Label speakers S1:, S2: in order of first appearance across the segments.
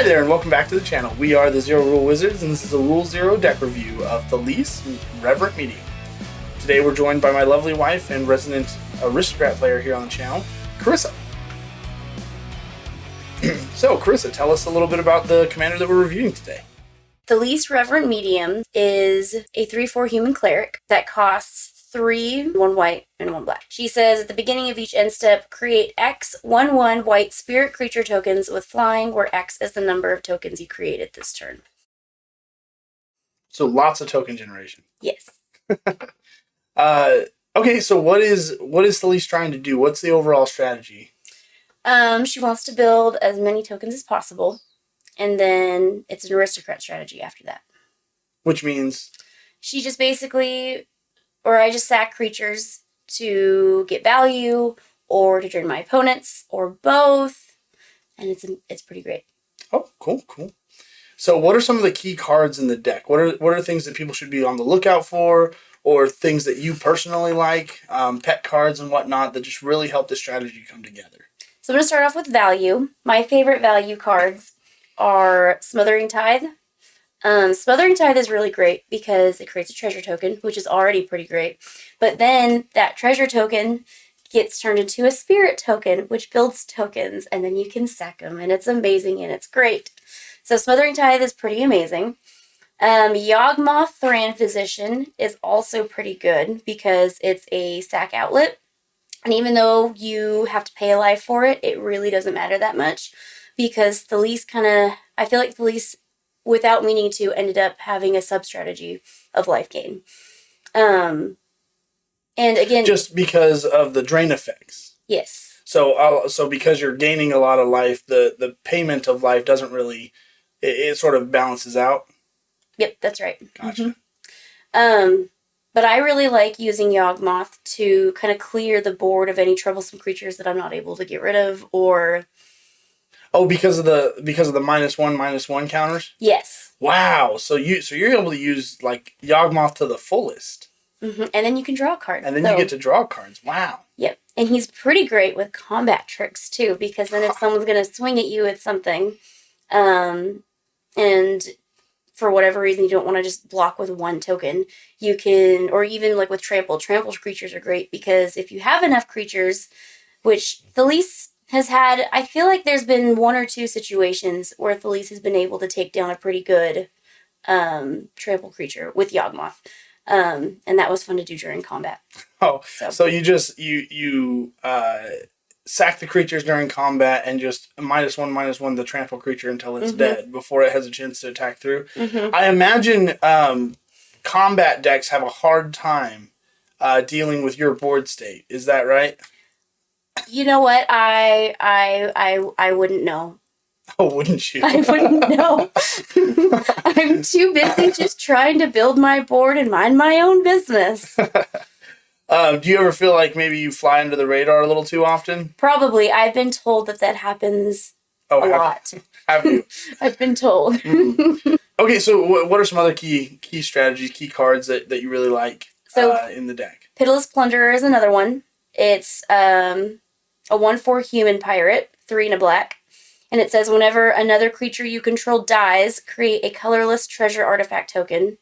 S1: there, and welcome back to the channel. We are the Zero Rule Wizards, and this is a Rule Zero deck review of Thalisse, Reverent Medium. Today we're joined by my lovely wife and resident aristocrat player here on the channel, Carissa. So, Carissa, tell us a little bit about the commander that we're reviewing today.
S2: Thalisse Reverent Medium is a 3/4 human cleric that costs 3, 1 white, and 1 black. She says at the beginning of each end step, create X 1/1 white spirit creature tokens with flying, where X is the number of tokens you created this turn.
S1: So lots of token generation.
S2: Yes.
S1: Okay, so what is Thalisse trying to do? What's the overall strategy?
S2: She wants to build as many tokens as possible, and then it's an aristocrat strategy after that.
S1: Which means?
S2: She just basically, or I just sack creatures to get value, or to drain my opponents, or both, and it's pretty great.
S1: Oh, cool. So what are some of the key cards in the deck? What are things that people should be on the lookout for, or things that you personally like, pet cards and whatnot that just really help the strategy come together?
S2: So I'm going to start off with value. My favorite value cards are Smothering Tithe. Smothering Tithe is really great because it creates a treasure token, which is already pretty great. But then that treasure token gets turned into a spirit token, which builds tokens, and then you can sack them, and it's amazing, and it's great. So Smothering Tithe is pretty amazing. Yawgmoth Thran Physician is also pretty good because it's a sack outlet. And even though you have to pay a life for it, it really doesn't matter that much because Thalisse I feel like Thalisse, without meaning to, ended up having a sub-strategy of life gain. And again...
S1: Just because of the drain effects.
S2: Yes.
S1: So because you're gaining a lot of life, the payment of life doesn't really... It sort of balances out?
S2: Yep, that's right.
S1: Gotcha.
S2: Mm-hmm. But I really like using Yawgmoth to kind of clear the board of any troublesome creatures that I'm not able to get rid of, or...
S1: Oh, because of the -1/-1 counters?
S2: Yes.
S1: Wow. So you're able to use like Yawgmoth to the fullest.
S2: Mm-hmm. And then you can draw cards.
S1: And then you get to draw cards. Wow.
S2: Yep. And he's pretty great with combat tricks too, because then if someone's going to swing at you with something, and for whatever reason you don't want to just block with 1 token, you can, or even like with trample creatures are great because if you have enough creatures, which Thalisse has had, I feel like there's been 1 or 2 situations where Thalisse has been able to take down a pretty good trample creature with Yawgmoth. And that was fun to do during combat.
S1: Oh, so you sack the creatures during combat and just -1/-1 the trample creature until it's dead before it has a chance to attack through. Mm-hmm. I imagine combat decks have a hard time dealing with your board state. Is that right?
S2: You know what? I wouldn't know.
S1: Oh, wouldn't you?
S2: I wouldn't know. I'm too busy just trying to build my board and mind my own business.
S1: Do you ever feel like maybe you fly under the radar a little too often?
S2: Probably. I've been told that happens a lot.
S1: Have you?
S2: I've been told.
S1: Okay, so what are some other key strategies, key cards that you really like in the deck?
S2: Pitiless Plunderer is another one. It's a 1/4 human pirate, 3 and a black. And it says whenever another creature you control dies, create a colorless treasure artifact token.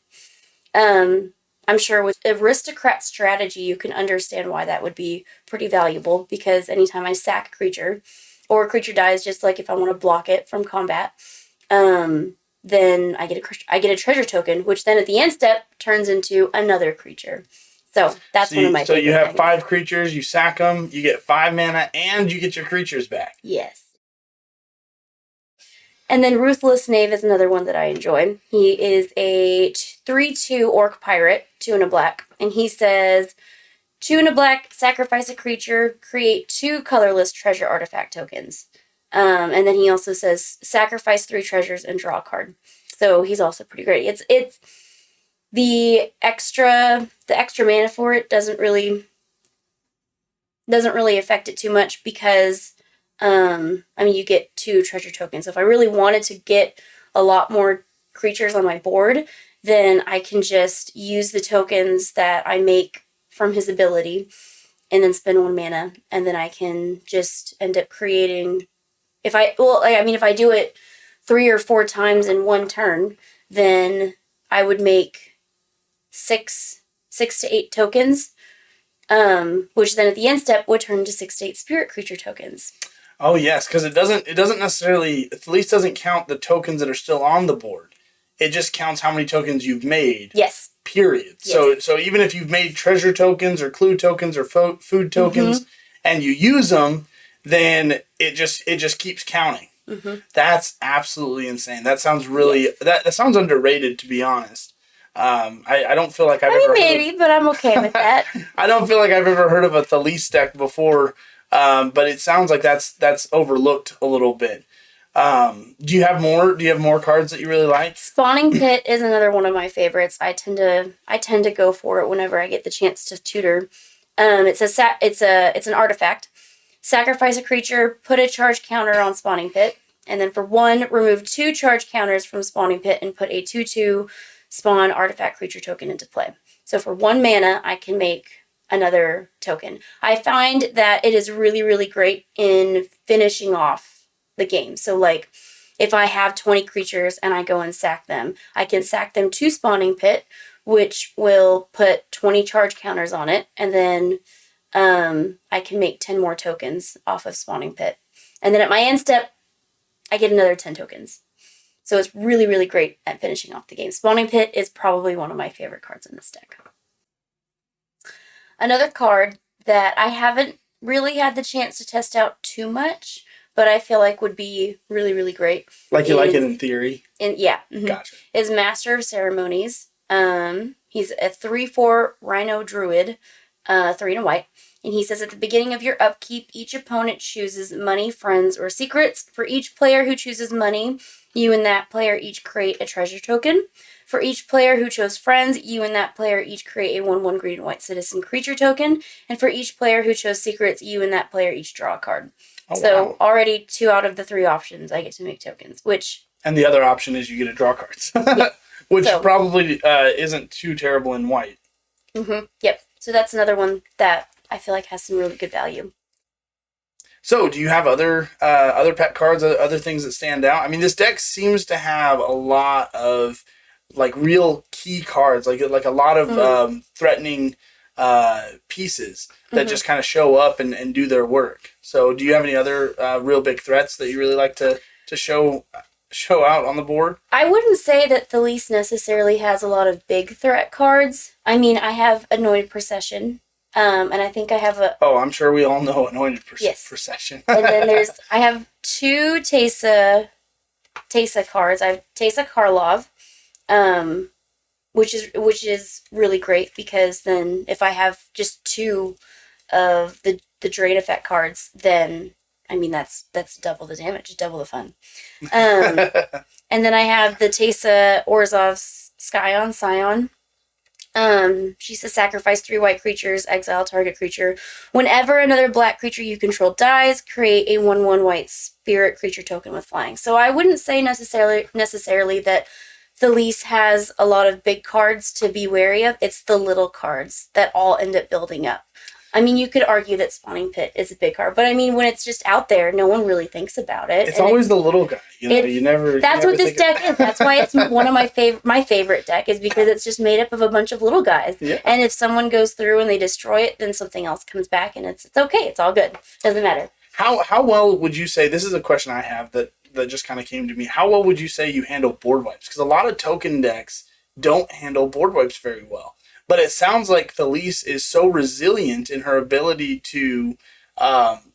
S2: I'm sure with aristocrat strategy, you can understand why that would be pretty valuable because anytime I sack a creature or a creature dies, just like if I want to block it from combat, then I get a treasure token, which then at the end step turns into another creature. So that's one of my favorite
S1: So you have
S2: things.
S1: 5 creatures, you sack them, you get 5 mana, and you get your creatures back.
S2: Yes. And then Ruthless Knave is another one that I enjoy. He is a 3/2 orc pirate, 2 and a black. And he says, 2 and a black, sacrifice a creature, create 2 colorless treasure artifact tokens. And then he also says, sacrifice 3 treasures and draw a card. So he's also pretty great. It's the extra mana for it doesn't really affect it too much because you get 2 treasure tokens. So if I really wanted to get a lot more creatures on my board, then I can just use the tokens that I make from his ability and then spend 1 mana, and then I can just end up creating, if I do it 3 or 4 times in one turn, then I would make 6 to 8 tokens, which then at the end step would turn to 6 to 8 spirit creature tokens.
S1: Oh yes, because it doesn't necessarily, Thalisse doesn't count the tokens that are still on the board. It just counts how many tokens you've made.
S2: Yes.
S1: Period. Yes. So even if you've made treasure tokens or clue tokens or food tokens and you use them, then it just keeps counting. That's absolutely insane. That sounds really that sounds underrated, to be honest. I don't feel like I've ever
S2: maybe, but I'm okay with that.
S1: I don't feel like I've ever heard of a Thalisse deck before, but it sounds like that's overlooked a little bit. Do you have more cards that you really like?
S2: Spawning Pit is another one of my favorites. I tend to go for it whenever I get the chance to tutor. It's an artifact. Sacrifice a creature, put a charge counter on Spawning Pit, and then for 1, remove 2 charge counters from Spawning Pit and put a 2/2 spawn artifact creature token into play. So for 1 mana, I can make another token. I find that it is really, really great in finishing off the game. So like if I have 20 creatures and I go and sack them, I can sack them to Spawning Pit, which will put 20 charge counters on it, and then I can make 10 more tokens off of Spawning Pit. And then at my end step, I get another 10 tokens. So it's really, really great at finishing off the game. Spawning Pit is probably one of my favorite cards in this deck. Another card that I haven't really had the chance to test out too much, but I feel like would be really, really great.
S1: Like you like it in theory?
S2: Gotcha. Is Master of Ceremonies. He's a 3/4 Rhino Druid, 3 and a white. And he says, at the beginning of your upkeep, each opponent chooses money, friends, or secrets. For each player who chooses money, you and that player each create a treasure token. For each player who chose friends, you and that player each create a 1/1 green and white citizen creature token. And for each player who chose secrets, you and that player each draw a card. So already 2 out of the 3 options, I get to make tokens, which...
S1: And the other option is you get to draw cards, which probably isn't too terrible in white.
S2: Yep. So that's another one that I feel like has some really good value.
S1: So, do you have other pet cards, other things that stand out? I mean, this deck seems to have a lot of like real key cards, like a lot of threatening pieces that just kind of show up and do their work. So, do you have any other real big threats that you really like to show out on the board?
S2: I wouldn't say that Thalisse necessarily has a lot of big threat cards. I mean, I have Anointed Procession. And I think I have a...
S1: Oh, I'm sure we all know Anointed Procession.
S2: And then I have 2 Teysa cards. I have Teysa Karlov, which is really great because then if I have just 2 of the Drain Effect cards, then I mean that's double the damage, double the fun. And then I have the Teysa Orzhov Scion. She says sacrifice 3 white creatures, exile target creature. Whenever another black creature you control dies, create a 1/1 white spirit creature token with flying. So I wouldn't say necessarily that Thalisse has a lot of big cards to be wary of. It's the little cards that all end up building up. I mean, you could argue that Spawning Pit is a big card, but I mean, when it's just out there, no one really thinks about it.
S1: It's always the little guy, you never.
S2: That's what this deck is. That's why it's one of my favorite deck is because it's just made up of a bunch of little guys. Yeah. And if someone goes through and they destroy it, then something else comes back, and it's okay. It's all good. Doesn't matter.
S1: How well would you say? This is a question I have that just kind of came to me. How well would you say you handle board wipes? Because a lot of token decks don't handle board wipes very well. But it sounds like Thalisse is so resilient in her ability to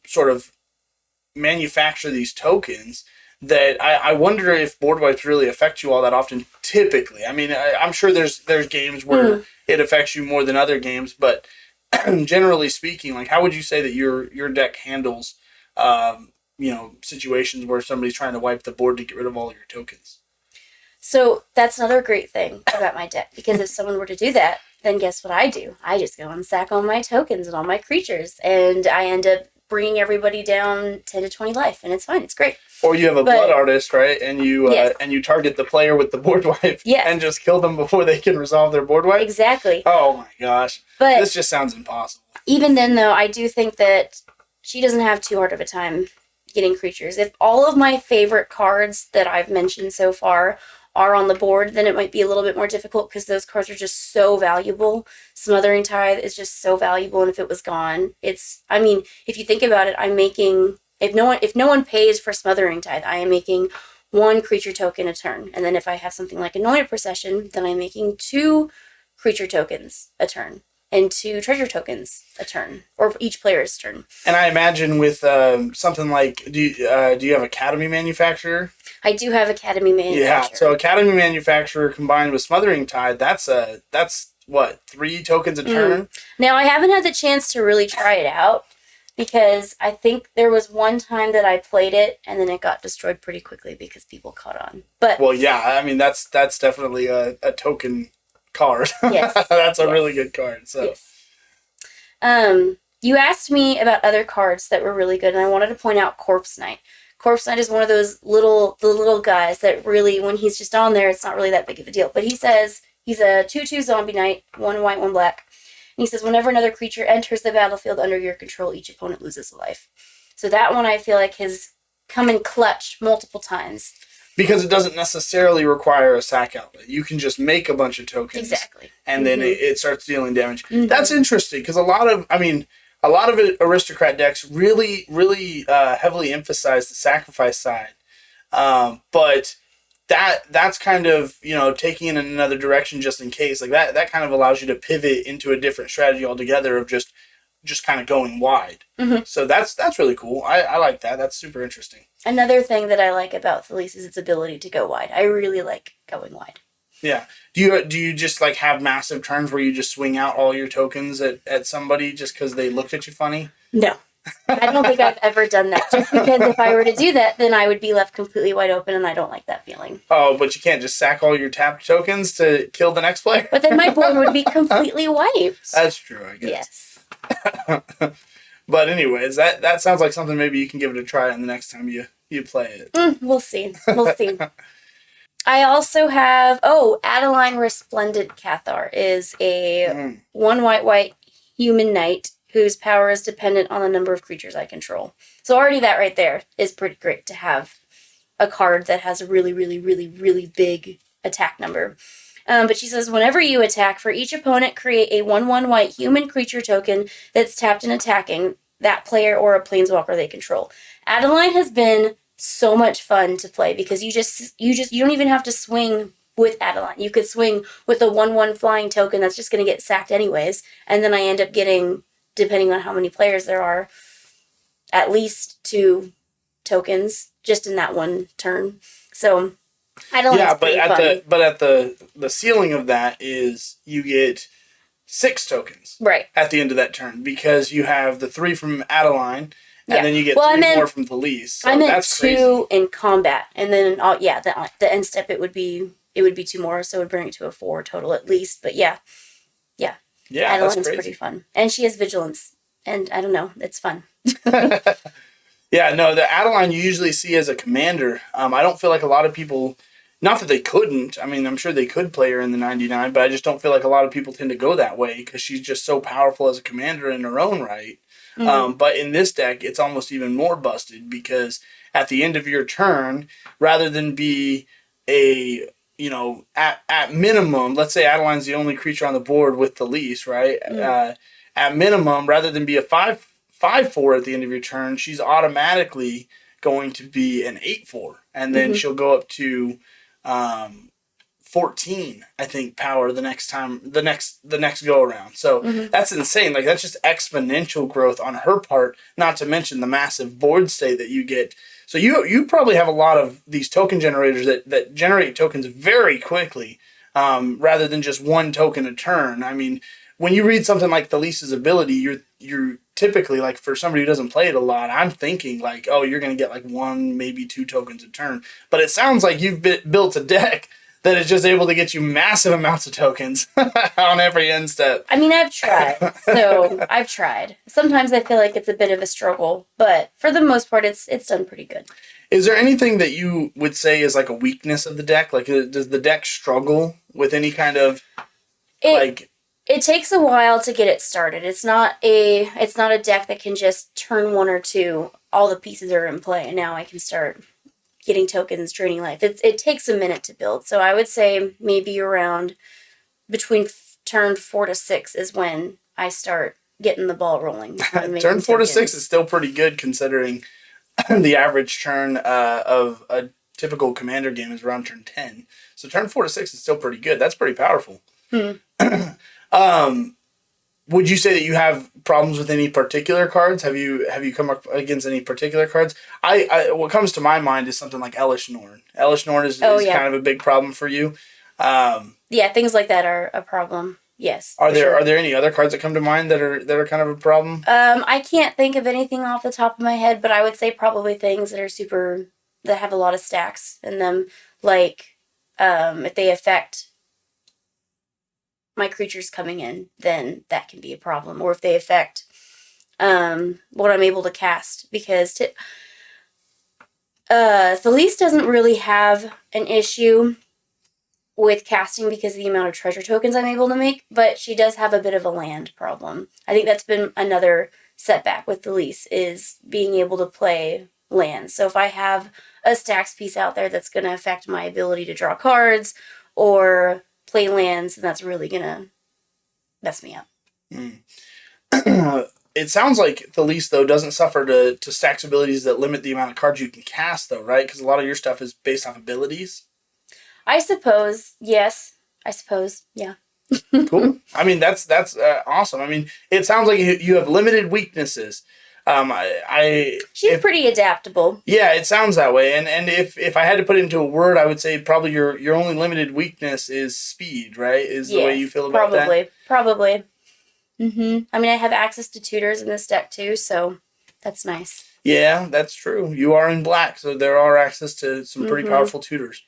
S1: sort of manufacture these tokens that I wonder if board wipes really affect you all that often. Typically, I mean, I'm sure there's games where it affects you more than other games, but generally speaking, like how would you say that your deck handles situations where somebody's trying to wipe the board to get rid of all of your tokens?
S2: So that's another great thing about my deck, because if someone were to do that, then guess what I do? I just go and sack all my tokens and all my creatures, and I end up bringing everybody down 10 to 20 life, and it's fine. It's great.
S1: Or you have a blood artist, right? And you target the player with the board wipe and just kill them before they can resolve their board wipe?
S2: Exactly.
S1: Oh my gosh.
S2: But
S1: this just sounds impossible.
S2: Even then, though, I do think that she doesn't have too hard of a time getting creatures. If all of my favorite cards that I've mentioned so far are on the board, then it might be a little bit more difficult because those cards are just so valuable. Smothering Tithe is just so valuable, and if it was gone, I mean, if you think about it, I'm making, if no one pays for Smothering Tithe, I am making 1 creature token a turn. And then if I have something like Anointed Procession, then I'm making 2 creature tokens a turn and 2 treasure tokens a turn, or each player's turn.
S1: And I imagine with something like, do you have Academy Manufacturer?
S2: I do have Academy Manufacturer.
S1: Yeah, so Academy Manufacturer combined with Smothering Tide, that's what, 3 tokens a turn?
S2: Now, I haven't had the chance to really try it out because I think there was one time that I played it and then it got destroyed pretty quickly because people caught on. But
S1: well, yeah, I mean that's definitely a token card.
S2: Yes.
S1: That's a really good card. So
S2: yes. You asked me about other cards that were really good, and I wanted to point out Corpse Knight. Corpse Knight is one of those little guys that really, when he's just on there, it's not really that big of a deal. But he says he's a 2/2 zombie knight, 1 white, 1 black. And he says whenever another creature enters the battlefield under your control, each opponent loses a life. So that one I feel like has come in clutch multiple times.
S1: Because it doesn't necessarily require a sack outlet. You can just make a bunch of tokens.
S2: Exactly.
S1: And then it starts dealing damage. That's interesting because a lot of aristocrat decks really, really heavily emphasize the sacrifice side. But that's kind of, taking it in another direction just in case. Like that kind of allows you to pivot into a different strategy altogether of just kind of going wide. So that's really cool. I like that. That's super interesting.
S2: Another thing that I like about Thalisse is its ability to go wide. I really like going wide.
S1: Yeah. Do you just like have massive turns where you just swing out all your tokens at somebody just because they looked at you funny?
S2: No. I don't think I've ever done that. Just because if I were to do that, then I would be left completely wide open, and I don't like that feeling.
S1: Oh, but you can't just sack all your tapped tokens to kill the next player?
S2: But then my board would be completely wiped.
S1: That's true, I guess.
S2: Yes.
S1: But anyways, that sounds like something maybe you can give it a try on the next time you play it.
S2: We'll see. We'll see. I also have, Adeline Resplendent Cathar is a 1 white human knight whose power is dependent on the number of creatures I control. So already that right there is pretty great to have a card that has a really, really, really, really big attack number. But she says, whenever you attack, for each opponent, create a 1/1 white human creature token that's tapped and attacking that player or a planeswalker they control. Adeline has been so much fun to play because you don't even have to swing with Adeline. You could swing with a 1/1 flying token that's just going to get sacked anyways, and then I end up getting, depending on how many players there are, at least 2 tokens just in that one turn. So Adeline's pretty fun.
S1: But at the ceiling of that is you get 6 tokens
S2: right
S1: at the end of that turn because you have the 3 from Adeline. And then you get 3 more from Thalisse. So
S2: I meant
S1: that's
S2: 2
S1: crazy.
S2: in combat, and then the end step it would be 2 more, so it would bring it to a 4 total at least. But yeah, Adeline's pretty fun, and she has vigilance, and I don't know, it's fun.
S1: Yeah, no, the Adeline you usually see as a commander. I don't feel like a lot of people, not that they couldn't. I mean, I'm sure they could play her in the 99, but I just don't feel like a lot of people tend to go that way because she's just so powerful as a commander in her own right. But in this deck, it's almost even more busted because at the end of your turn, rather than be a, at minimum, let's say Adeline's the only creature on the board with Thalisse, right? At minimum, rather than be a 5/4 at the end of your turn, she's automatically going to be an 8/4. And then she'll go up to 14, I think, power the next go around. So that's insane. Like that's just exponential growth on her part, not to mention the massive board state that you get. So you probably have a lot of these token generators that generate tokens very quickly, rather than just 1 token a turn. I mean, when you read something like Thalisse's ability, you're typically, like, for somebody who doesn't play it a lot, I'm thinking like, oh, you're going to get like 1, maybe 2 tokens a turn. But it sounds like you've built a deck that is just able to get you massive amounts of tokens on every end step.
S2: I mean, I've tried. I've tried. Sometimes I feel like it's a bit of a struggle, but for the most part, it's done pretty good.
S1: Is there anything that you would say is like a weakness of the deck? Like, does the deck struggle with any kind of
S2: It takes a while to get it started. It's not a deck that can just turn one or two, all the pieces are in play, and now I can start getting tokens, draining life. It takes a minute to build. So I would say maybe around between turn 4 to 6 is when I start getting the ball rolling.
S1: Turn 4 to 6 is still pretty good considering the average turn of a typical commander game is around turn 10. So turn 4 to 6 is still pretty good. That's pretty powerful. Would you say that you have problems with any particular cards? Have you come up against any particular cards? I what comes to my mind is something like Elish Norn. Elish Norn is kind of a big problem for you.
S2: Things like that are a problem. Yes.
S1: Are there any other cards that come to mind that are kind of a problem?
S2: I can't think of anything off the top of my head, but I would say probably things that have a lot of stacks in them, like if they affect my creatures coming in, then that can be a problem. Or if they affect what I'm able to cast, because Thalisse doesn't really have an issue with casting because of the amount of treasure tokens I'm able to make, but she does have a bit of a land problem. I think that's been another setback with Thalisse, is being able to play lands. So if I have a stacks piece out there that's going to affect my ability to draw cards or play lands, and that's really going to mess me up.
S1: It sounds like Thalisse, though, doesn't suffer to stacks abilities that limit the amount of cards you can cast, though, right? Because a lot of your stuff is based off abilities.
S2: I suppose, yes. I suppose, yeah.
S1: Cool. I mean, that's awesome. I mean, it sounds like you have limited weaknesses.
S2: She's pretty adaptable.
S1: Yeah, it sounds that way. And if I had to put it into a word, I would say probably your only limited weakness is speed, right? Is the way you feel about that?
S2: Probably. I mean, I have access to tutors in this deck too, so that's nice.
S1: Yeah, that's true. You are in black, so there are access to some pretty powerful tutors.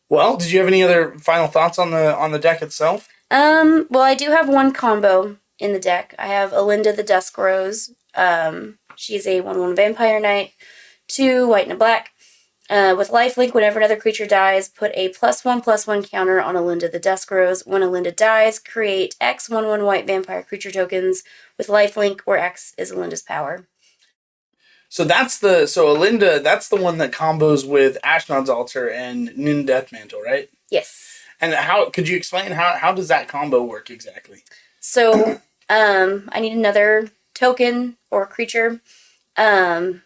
S1: Well, did you have any other final thoughts on the deck itself?
S2: Well, I do have one combo in the deck. I have Alinda the Dusk Rose. She's a 1/1 vampire knight, 2 white and a black. With lifelink, whenever another creature dies, put a +1/+1 counter on Alinda the Dusk Rose. When Alinda dies, create X 1/1 white vampire creature tokens with lifelink, where X is Alinda's power.
S1: So Alinda, that's the one that combos with Ashnod's Altar and Nin Deathmantle, right?
S2: Yes.
S1: And how could you explain how does that combo work exactly?
S2: So, I need another token or creature.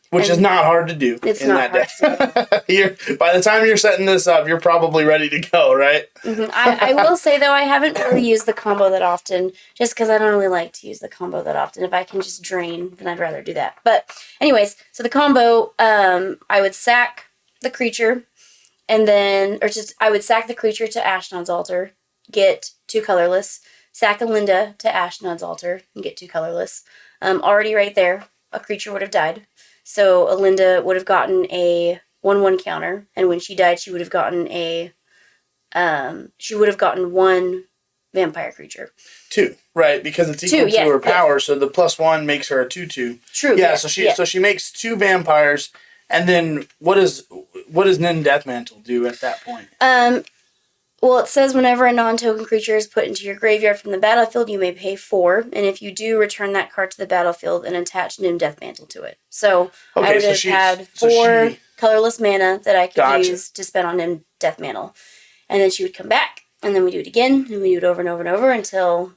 S1: Which is not hard to do.
S2: It's not hard
S1: to do. By the time you're setting this up, you're probably ready to go, right?
S2: I will say, though, I haven't really used the combo that often, just because I don't really like to use the combo that often. If I can just drain, then I'd rather do that. But anyways, so the combo, I would sack the creature, and then, I would sack the creature to Ashnod's Altar, get 2 colorless, sack Alinda to Ashnod's Altar, and get 2 colorless. Already right there, a creature would have died. So Alinda would have gotten a 1/1 counter, and when she died, she would have gotten one vampire creature.
S1: 2, right? Because it's equal to her power, so the +1 makes her a 2/2.
S2: True.
S1: Yeah. So she makes 2 vampires, and then what does Nin Deathmantle do at that point?
S2: Well, it says whenever a non-token creature is put into your graveyard from the battlefield, you may pay 4, and if you do, return that card to the battlefield and attach Nim Deathmantle to it. So I would have had 4 colorless mana that I could use to spend on Nim Deathmantle. And then she would come back, and then we do it again, and we do it over and over and over until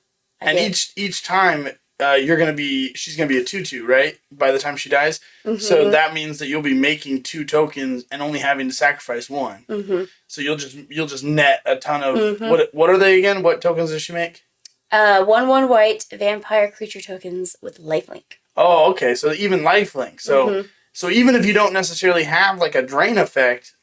S1: each time she's gonna be a 2/2, right? By the time she dies. So that means that you'll be making 2 tokens and only having to sacrifice 1. So you'll just net a ton of what are they again? What tokens does she make?
S2: 1/1 white vampire creature tokens with lifelink.
S1: Oh, okay. So even lifelink. So even if you don't necessarily have like a drain effect,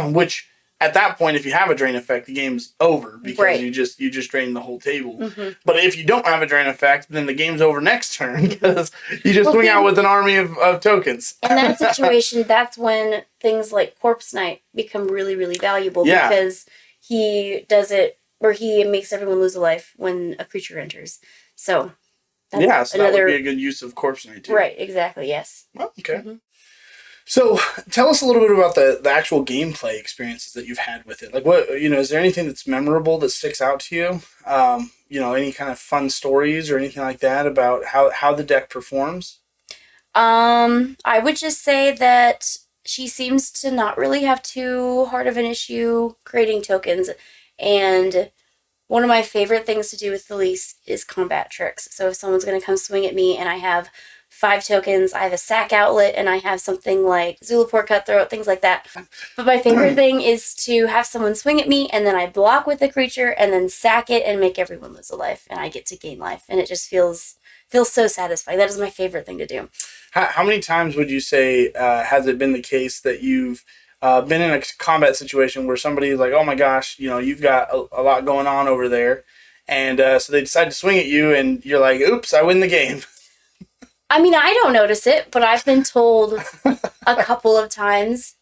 S1: which at that point, if you have a drain effect, the game's over because you just drain the whole table. But if you don't have a drain effect, then the game's over next turn because you just swing out with an army of tokens.
S2: In that situation, that's when things like Corpse Knight become really, really valuable because he does it where he makes everyone lose a life when a creature enters. So
S1: that would be a good use of Corpse Knight too.
S2: Right, exactly, yes.
S1: Well, okay. So tell us a little bit about the actual gameplay experiences that you've had with it. Like is there anything that's memorable that sticks out to you? any kind of fun stories or anything like that about how the deck performs?
S2: I would just say that she seems to not really have too hard of an issue creating tokens. And one of my favorite things to do with Thalisse is combat tricks. So if someone's going to come swing at me and I have 5 tokens, I have a sack outlet, and I have something like Zulaport Cutthroat, things like that. But my favorite thing is to have someone swing at me, and then I block with the creature, and then sack it and make everyone lose a life, and I get to gain life. And it just feels so satisfying. That is my favorite thing to do.
S1: How many times would you say has it been the case that you've been in a combat situation where somebody is like, oh my gosh, you've got a lot going on over there, and so they decide to swing at you, and you're like, oops, I win the game.
S2: I mean, I don't notice it, but I've been told a couple of times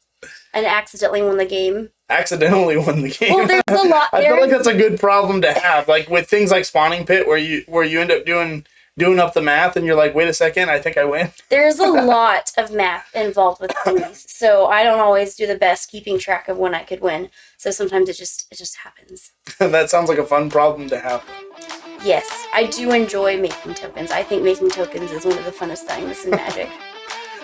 S2: and accidentally won the game.
S1: Accidentally won the game.
S2: Well, there's a lot.
S1: I feel like that's a good problem to have, like with things like Spawning Pit, where you end up doing up the math, and you're like, wait a second, I think I win.
S2: There's a lot of math involved with these, so I don't always do the best keeping track of when I could win. So sometimes it just happens.
S1: That sounds like a fun problem to have.
S2: Yes, I do enjoy making tokens. I think making tokens is one of the funnest things in Magic.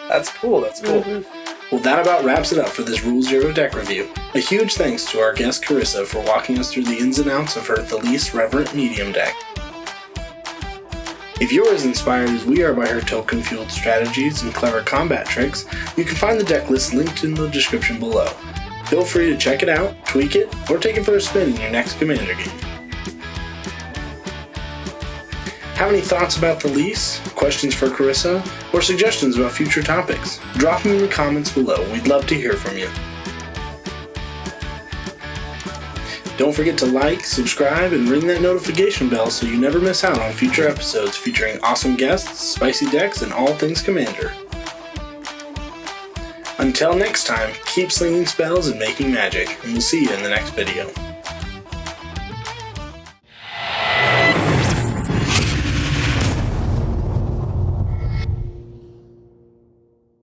S1: That's cool.
S3: Well, that about wraps it up for this Rule Zero deck review. A huge thanks to our guest Carissa for walking us through the ins and outs of her Thalisse Reverent Medium deck. If you're as inspired as we are by her token-fueled strategies and clever combat tricks, you can find the deck list linked in the description below. Feel free to check it out, tweak it, or take it for a spin in your next Commander game. Have any thoughts about Thalisse, questions for Carissa, or suggestions about future topics? Drop them in the comments below. We'd love to hear from you. Don't forget to like, subscribe, and ring that notification bell so you never miss out on future episodes featuring awesome guests, spicy decks, and all things Commander. Until next time, keep slinging spells and making magic, and we'll see you in the next video.